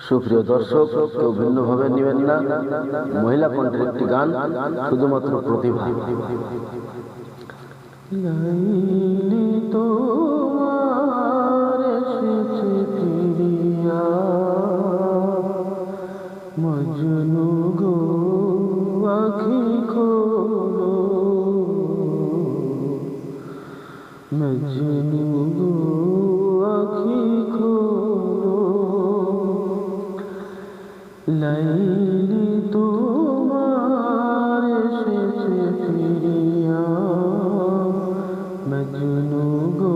সুপ্রিয় দর্শক, কেউ ভিন্নভাবে নেবেন না। মহিলা কণ্ঠের একটি গান, শুধুমাত্র প্রতিভা। লাইলি তোমার এসেছে ফিরিয়া, মজনু গো আখি খোলো, মজনু গো আখি খোলো। লাইলি তোমার এসেছে ফিরিয়া, মজনু গো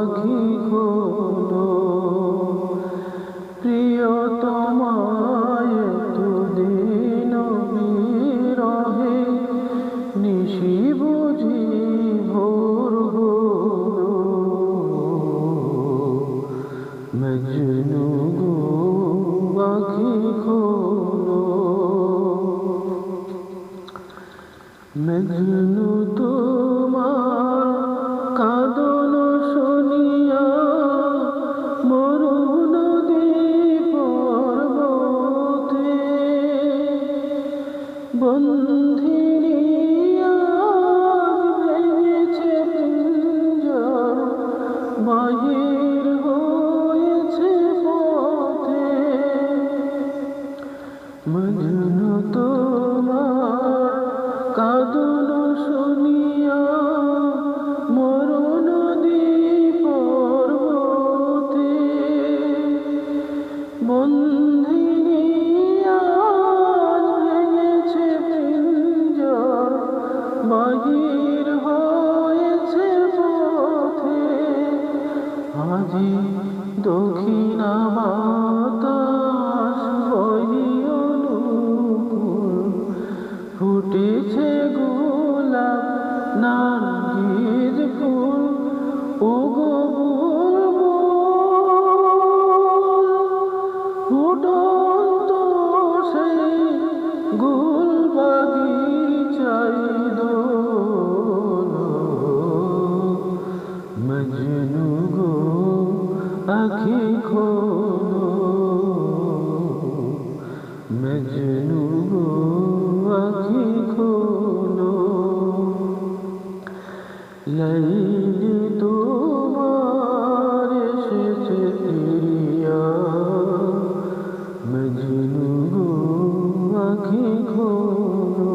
আখি খোলো। প্রিয়তমায় এতদিন বিরহে, নিশি বুঝি ভোর হলো, মজনু গো আখি খোলো। মজনু তোমার কাঁদন শুনিয়া, মরু নদী পর্বতে, বন্ধিনী আজ ভেঙেছে পিঞ্জর, বাহির হয়েছে পথে। মজনু তোমার কাঁদন শুনিয়া, মরু নদী পর্বতে, বন্ধিনী আজ ভেঙেছে পিঞ্জর, বাহির হয়েছে পথে। আজি দক্ষিণা বাতাস বহি অনুকূল, ফুটেছে গোলাপ নার্গিস ফুল। ওগো বুলবুল, ফুটন্ত সেই গুল বাগিচায় দোলো, মজনু গো আখি খোলো, মজনু গো আখি খোলো। লাইলি তোমার এসেছে ফিরিয়া, মজনু গো আখি খোলো।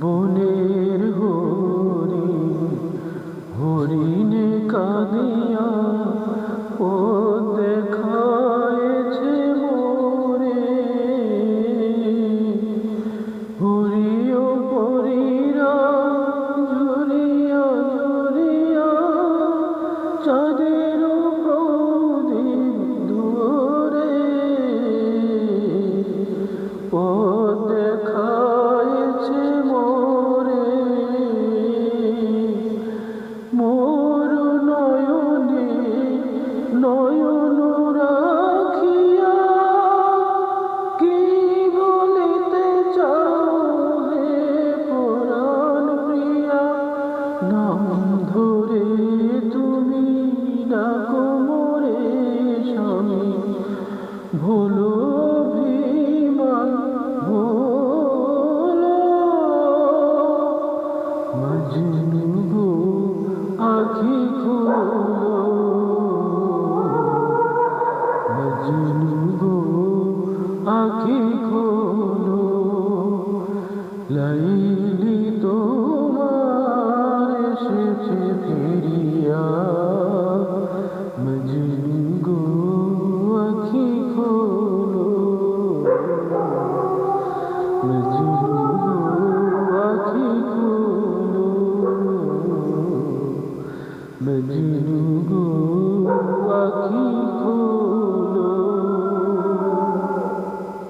বনের হরিণে কাঁদিয়া, ও দেখায়েছে মোরে, হরিও পরীরা ঝুরিয়া ঝুরিয়া, চাঁদের প্রদীপ ধরে, ও দেখায়েছে মোরে। মোর নয়নে নয়ন রাখিয়া, কি বলিতে চাও হে পরাণ প্রিয়া। নাম ধরে তুমি ডাকো মোরে স্বামী, ভোলো অভিমান ভোলো, মজনু গো আখি খোলো, মজনু গো আখি খোলো। লাইলি তোমার এসেছে ফিরিয়া।